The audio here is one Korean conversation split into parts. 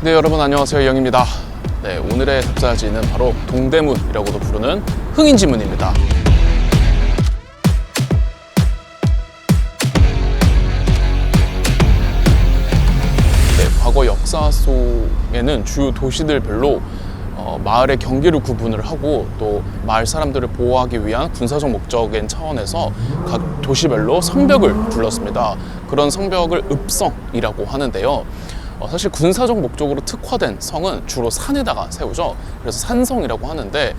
네, 여러분 안녕하세요. 영입니다. 네, 오늘의 답사지는 바로 동대문이라고도 부르는 흥인지문입니다. 네, 과거 역사 속에는 주요 도시들별로 마을의 경계를 구분을 하고 또 마을 사람들을 보호하기 위한 군사적 목적인 차원에서 각 도시별로 성벽을 둘렀습니다. 그런 성벽을 읍성이라고 하는데요. 사실 군사적 목적으로 특화된 성은 주로 산에다가 세우죠. 그래서 산성이라고 하는데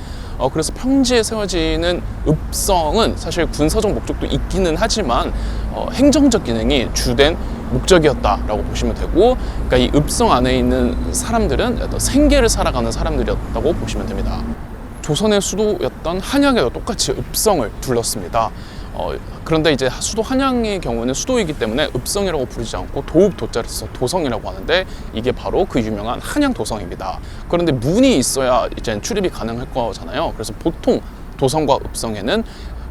그래서 평지에 세워지는 읍성은 사실 군사적 목적도 있기는 하지만 행정적 기능이 주된 목적이었다라고 보시면 되고, 그러니까 이 읍성 안에 있는 사람들은 어떤 생계를 살아가는 사람들이었다고 보시면 됩니다. 조선의 수도였던 한양에도 똑같이 읍성을 둘렀습니다. 그런데 이제 수도 한양의 경우는 수도이기 때문에 읍성이라고 부르지 않고 도읍 도자를 써서 도성이라고 하는데, 이게 바로 그 유명한 한양 도성입니다. 그런데 문이 있어야 이제 출입이 가능할 거잖아요. 그래서 보통 도성과 읍성에는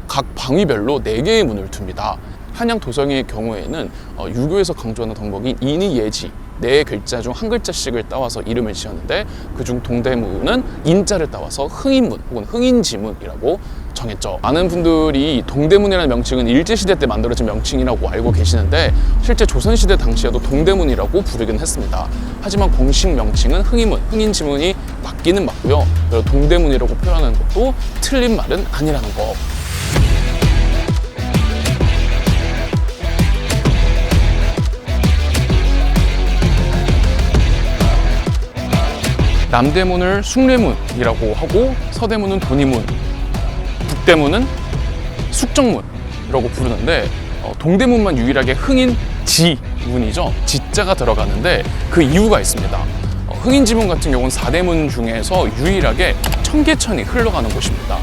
각 방위별로 4개의 문을 둡니다. 한양 도성의 경우에는 유교에서 강조하는 덕목인 인의예지 4글자 중 1글자씩을 따와서 이름을 지었는데, 그중 동대문은 인자를 따와서 흥인문 혹은 흥인지문이라고 정했죠. 많은 분들이 동대문이라는 명칭은 일제시대 때 만들어진 명칭이라고 알고 계시는데, 실제 조선시대 당시에도 동대문이라고 부르긴 했습니다. 하지만 공식 명칭은 흥인문, 흥인지문이 맞기는 맞고요. 그리고 동대문이라고 표현하는 것도 틀린 말은 아니라는 거. 남대문을 숭례문이라고 하고, 서대문은 돈이문, 북대문은 숙정문이라고 부르는데, 동대문만 유일하게 흥인지문이죠. 지자가 들어가는데 그 이유가 있습니다. 흥인지문 같은 경우는 4대문 중에서 유일하게 청계천이 흘러가는 곳입니다.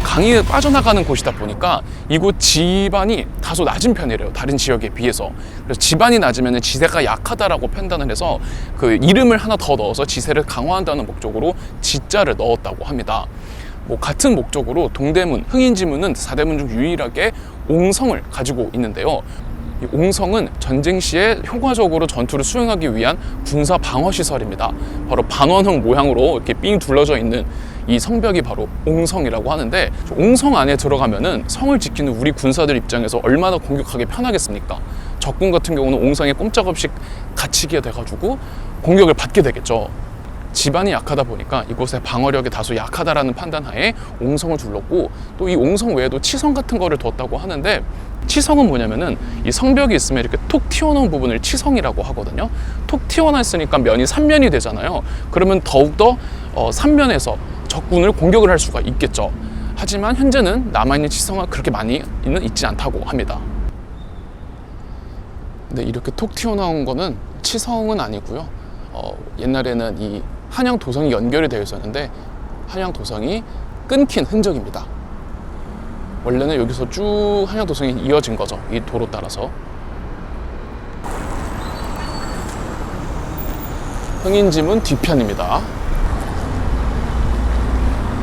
강이 빠져나가는 곳이다 보니까 이곳 지반이 다소 낮은 편이래요, 다른 지역에 비해서. 그래서 지반이 낮으면 지세가 약하다라고 판단을 해서 그 이름을 하나 더 넣어서 지세를 강화한다는 목적으로 지자를 넣었다고 합니다. 같은 목적으로 동대문, 흥인지문은 4대문 중 유일하게 옹성을 가지고 있는데요. 이 옹성은 전쟁 시에 효과적으로 전투를 수행하기 위한 군사 방어 시설입니다. 바로 반원형 모양으로 이렇게 삥 둘러져 있는 이 성벽이 바로 옹성이라고 하는데, 옹성 안에 들어가면은 성을 지키는 우리 군사들 입장에서 얼마나 공격하기 편하겠습니까? 적군 같은 경우는 옹성에 꼼짝없이 갇히게 돼가지고 공격을 받게 되겠죠. 지반이 약하다 보니까 이곳의 방어력이 다소 약하다라는 판단하에 옹성을 둘렀고, 또 이 옹성 외에도 치성 같은 거를 뒀다고 하는데, 치성은 뭐냐면은 이 성벽이 있으면 이렇게 톡 튀어나온 부분을 치성이라고 하거든요. 톡 튀어나 있으니까 면이 3면이 되잖아요. 그러면 더욱더 3면에서 적군을 공격을 할 수가 있겠죠. 하지만 현재는 남아있는 치성은 그렇게 많이는 있지 않다고 합니다. 근데 이렇게 톡 튀어나온 거는 치성은 아니고요. 옛날에는 이 한양 도성이 연결이 되어 있었는데 한양 도성이 끊긴 흔적입니다. 원래는 여기서 쭉 한양 도성이 이어진 거죠, 이 도로 따라서. 흥인지문 뒤편입니다.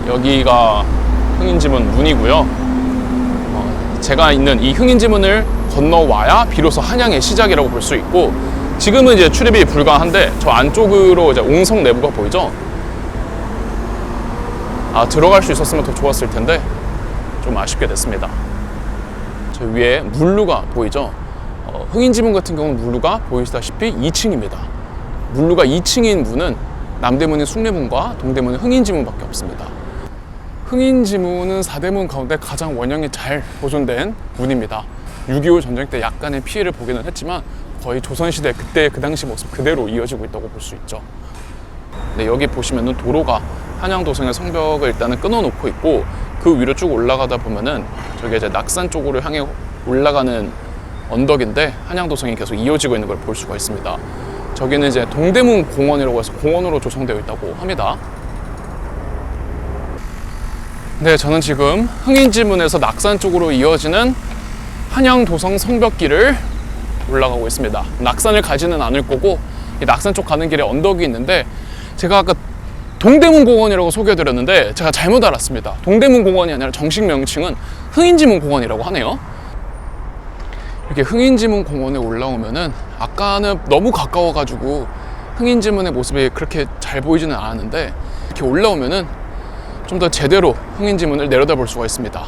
여기가 흥인지문 문이고요. 제가 있는 이 흥인지문을 건너와야 비로소 한양의 시작이라고 볼 수 있고, 지금은 이제 출입이 불가한데 저 안쪽으로 이제 옹성 내부가 보이죠? 들어갈 수 있었으면 더 좋았을 텐데 좀 아쉽게 됐습니다. 저 위에 물루가 보이죠? 흥인지문 같은 경우는 물루가 보이시다시피 2층입니다. 물루가 2층인 문은 남대문의 숭례문과 동대문의 흥인지문밖에 없습니다. 흥인지문은 4대문 가운데 가장 원형이 잘 보존된 문입니다. 6.25 전쟁 때 약간의 피해를 보기는 했지만 거의 조선시대 그때 그 당시 모습 그대로 이어지고 있다고 볼 수 있죠. 네, 여기 보시면은 도로가 한양도성의 성벽을 일단은 끊어놓고 있고, 그 위로 쭉 올라가다 보면은 저게 이제 낙산 쪽으로 향해 올라가는 언덕인데 한양도성이 계속 이어지고 있는 걸 볼 수가 있습니다. 저기는 이제 동대문 공원이라고 해서 공원으로 조성되어 있다고 합니다. 네, 저는 지금 흥인지문에서 낙산 쪽으로 이어지는 한양도성 성벽길을 올라가고 있습니다. 낙산을 가지는 않을 거고, 이 낙산 쪽 가는 길에 언덕이 있는데, 제가 아까 동대문 공원이라고 소개해드렸는데 제가 잘못 알았습니다. 동대문 공원이 아니라 정식 명칭은 흥인지문 공원이라고 하네요. 이렇게 흥인지문 공원에 올라오면은 아까는 너무 가까워가지고 흥인지문의 모습이 그렇게 잘 보이지는 않았는데 이렇게 올라오면은 좀 더 제대로 흥인지문을 내려다볼 수가 있습니다.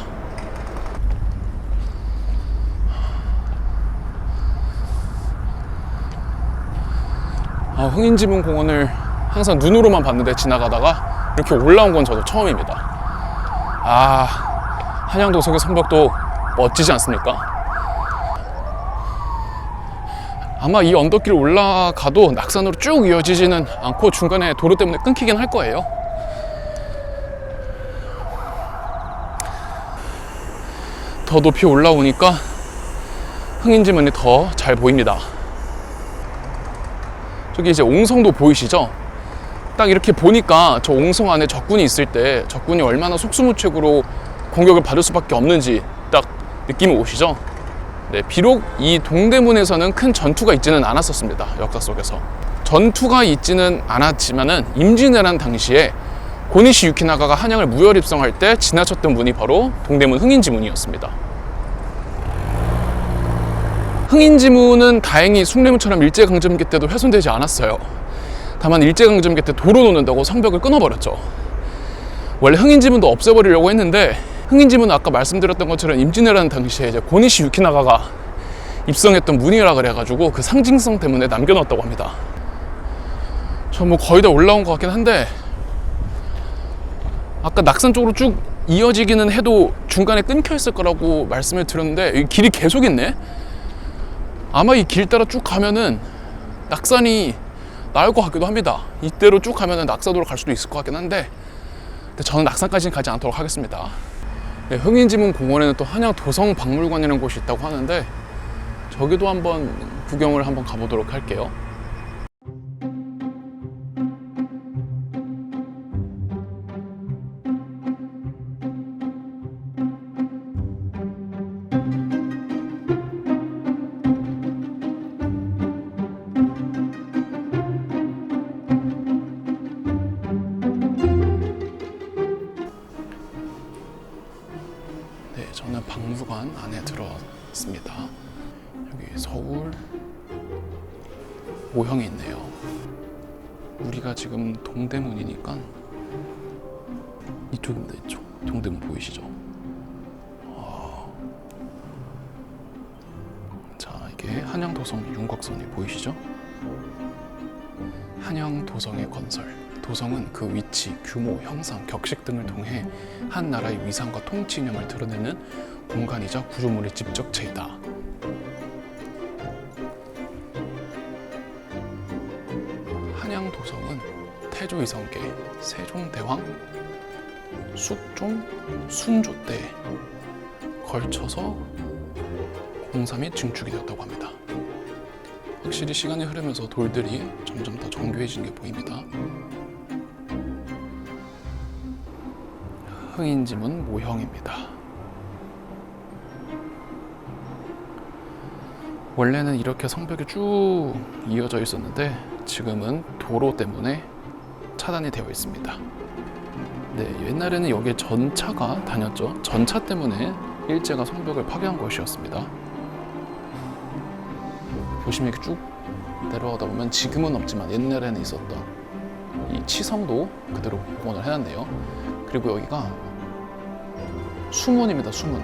흥인지문 공원을 항상 눈으로만 봤는데 지나가다가 이렇게 올라온 건 저도 처음입니다. 한양도성의 성벽도 멋지지 않습니까? 아마 이 언덕길 올라가도 낙산으로 쭉 이어지지는 않고 중간에 도로 때문에 끊기긴 할 거예요. 더 높이 올라오니까 흥인지문이 더 잘 보입니다. 저기 이제 옹성도 보이시죠? 딱 이렇게 보니까 저 옹성 안에 적군이 있을 때 적군이 얼마나 속수무책으로 공격을 받을 수밖에 없는지 딱 느낌이 오시죠? 네, 비록 이 동대문에서는 큰 전투가 있지는 않았었습니다. 역사 속에서 전투가 있지는 않았지만은 임진왜란 당시에 고니시 유키나가가 한양을 무혈 입성할 때 지나쳤던 문이 바로 동대문 흥인지문이었습니다. 흥인지문은 다행히 숭례문처럼 일제강점기 때도 훼손되지 않았어요. 다만 일제강점기 때 도로 놓는다고 성벽을 끊어버렸죠. 원래 흥인지문도 없애버리려고 했는데 흥인지문은 아까 말씀드렸던 것처럼 임진왜란 당시에 이제 고니시 유키나가가 입성했던 문이라 그래가지고 그 상징성 때문에 남겨놨다고 합니다. 저 뭐 거의 다 올라온 것 같긴 한데 아까 낙산 쪽으로 쭉 이어지기는 해도 중간에 끊겨 있을 거라고 말씀을 드렸는데 이 길이 계속 있네? 아마 이 길 따라 쭉 가면은 낙산이 나올 것 같기도 합니다. 이대로 쭉 가면은 낙산으로 갈 수도 있을 것 같긴 한데 근데 저는 낙산까지는 가지 않도록 하겠습니다. 네, 흥인지문 공원에는 또 한양 도성박물관이라는 곳이 있다고 하는데 저기도 한번 구경을 한번 가보도록 할게요. 저는 박물관 안에 들어왔습니다. 여기 서울 모형이 있네요. 우리가 지금 동대문이니까 이쪽입니다. 이쪽 동대문 보이시죠? 자, 이게 한양도성 윤곽선이 보이시죠? 한양도성의 건설. 도성은 그 위치, 규모, 형상, 격식 등을 통해 한 나라의 위상과 통치 이념을 드러내는 공간이자 구조물의 집적체이다. 한양도성은 태조 이성계, 세종대왕, 숙종, 순조 때 걸쳐서 공사 및 증축이 되었다고 합니다. 확실히 시간이 흐르면서 돌들이 점점 더 정교해지는 게 보입니다. 흥인지문 모형입니다. 원래는 이렇게 성벽이 쭉 이어져 있었는데 지금은 도로 때문에 차단이 되어 있습니다. 네, 옛날에는 여기에 전차가 다녔죠. 전차 때문에 일제가 성벽을 파괴한 것이었습니다. 보시면 이렇게 쭉 내려가다 보면 지금은 없지만 옛날에는 있었던 이 치성도 그대로 복원을 해놨네요. 그리고 여기가 수문입니다. 수문.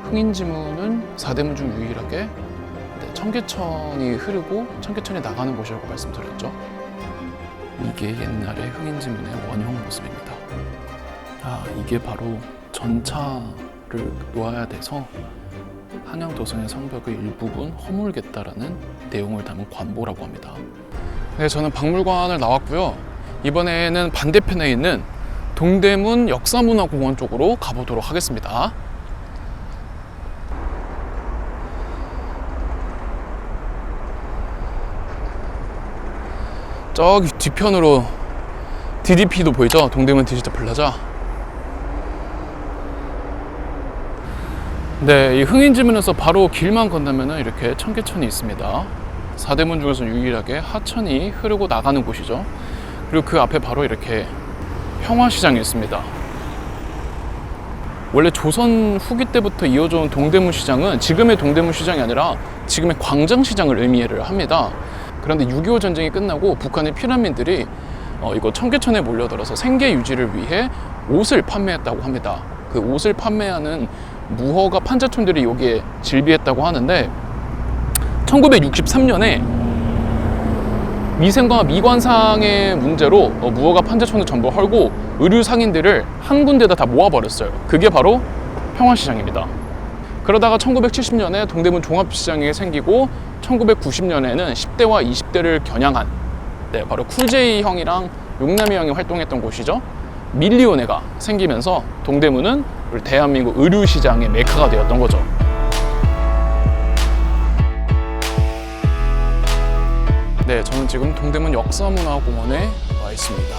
흥인지문은 4대문 중 유일하게 청계천이 흐르고 청계천이 나가는 곳이라고 말씀드렸죠. 이게 옛날의 흥인지문의 원형 모습입니다. 이게 바로 전차를 놓아야 돼서 한양도성의 성벽의 일부분 허물겠다라는 내용을 담은 관보라고 합니다. 네, 저는 박물관을 나왔고요. 이번에는 반대편에 있는 동대문 역사문화공원 쪽으로 가보도록 하겠습니다. 저기 뒤편으로 DDP도 보이죠? 동대문 디지털 플라자. 네, 이 흥인지문에서 바로 길만 건너면 이렇게 청계천이 있습니다. 4대문 중에서 유일하게 하천이 흐르고 나가는 곳이죠. 그리고 그 앞에 바로 이렇게 평화시장이 있습니다. 원래 조선 후기 때부터 이어져 온 동대문 시장은 지금의 동대문 시장이 아니라 지금의 광장시장을 의미를 합니다. 그런데 6.25 전쟁이 끝나고 북한의 피난민들이 이곳 청계천에 몰려들어서 생계 유지를 위해 옷을 판매했다고 합니다. 그 옷을 판매하는 무허가 판자촌들이 여기에 질비했다고 하는데 1963년에 위생과 미관상의 문제로 무허가 판자촌을 전부 헐고 의류 상인들을 한 군데다 다 모아버렸어요. 그게 바로 평화시장입니다. 그러다가 1970년에 동대문 종합시장이 생기고 1990년에는 10대와 20대를 겨냥한 바로 쿨제이 형이랑 용남이 형이 활동했던 곳이죠. 밀리오네가 생기면서 동대문은 우리 대한민국 의류시장의 메카가 되었던 거죠. 네, 저는 지금 동대문 역사문화공원에 와 있습니다.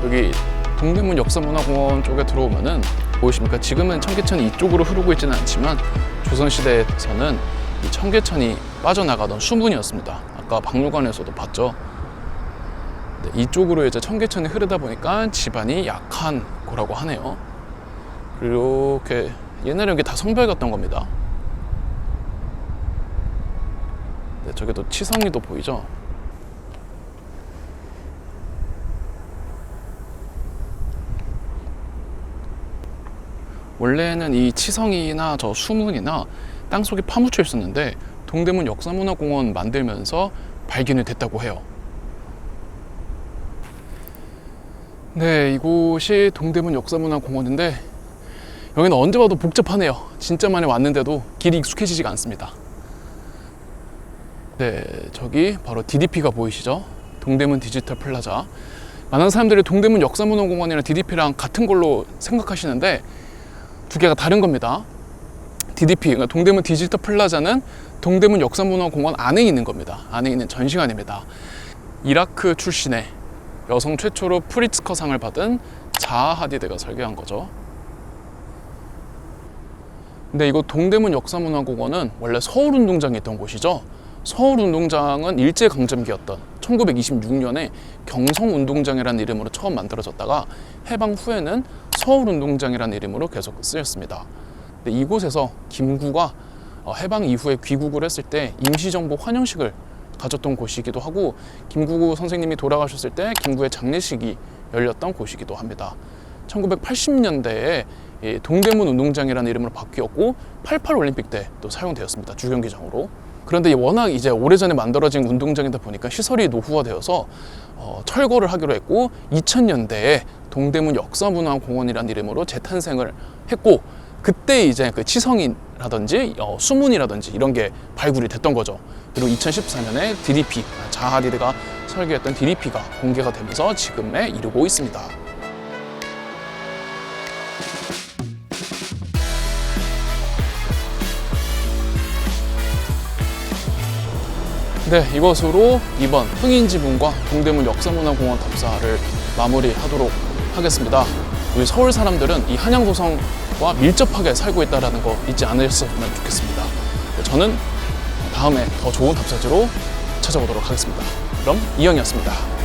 여기 동대문 역사문화공원 쪽에 들어오면은 보이십니까? 지금은 청계천이 이쪽으로 흐르고 있지는 않지만 조선시대에서는 이 청계천이 빠져나가던 수문이었습니다. 아까 박물관에서도 봤죠. 네, 이쪽으로 이제 청계천이 흐르다 보니까 지반이 약한 거라고 하네요. 이렇게 옛날에 여기 다 성벽 같던 겁니다. 네, 저기 또 치성리도 보이죠? 원래는 이 치성이나 저 수문이나 땅속에 파묻혀 있었는데 동대문 역사문화공원 만들면서 발견이 됐다고 해요. 네, 이곳이 동대문 역사문화공원인데 여기는 언제 와도 복잡하네요. 진짜 많이 왔는데도 길이 익숙해지지가 않습니다. 네, 저기 바로 DDP가 보이시죠? 동대문 디지털 플라자. 많은 사람들이 동대문 역사문화공원이랑 DDP랑 같은 걸로 생각하시는데 두 개가 다른 겁니다. DDP, 그러니까 동대문 디지털 플라자는 동대문 역사문화공원 안에 있는 겁니다. 안에 있는 전시관입니다. 이라크 출신의 여성 최초로 프리츠커상을 받은 자하 하디드가 설계한 거죠. 근데 이거 동대문 역사문화공원은 원래 서울운동장에 있던 곳이죠. 서울운동장은 일제강점기였던 1926년에 경성운동장이라는 이름으로 처음 만들어졌다가 해방 후에는 서울운동장이라는 이름으로 계속 쓰였습니다. 근데 이곳에서 김구가 해방 이후에 귀국을 했을 때 임시정부 환영식을 가졌던 곳이기도 하고 김구 선생님이 돌아가셨을 때 김구의 장례식이 열렸던 곳이기도 합니다. 1980년대에 동대문 운동장이라는 이름으로 바뀌었고 88 올림픽 때 또 사용되었습니다. 주경기장으로. 그런데 워낙 이제 오래전에 만들어진 운동장이다 보니까 시설이 노후화되어서 철거를 하기로 했고 2000년대에 동대문 역사문화공원이라는 이름으로 재탄생을 했고 그때 이제 그 치성이라든지 수문이라든지 이런 게 발굴이 됐던 거죠. 그리고 2014년에 DDP, 자하 하디드가 설계했던 DDP가 공개가 되면서 지금에 이르고 있습니다. 네, 이것으로 이번 흥인지붕과 동대문 역사문화공원 답사를 마무리하도록 하겠습니다. 우리 서울 사람들은 이 한양도성과 밀접하게 살고 있다는 거 잊지 않으셨으면 좋겠습니다. 저는 다음에 더 좋은 답사지로 찾아오도록 하겠습니다. 그럼 이영이었습니다.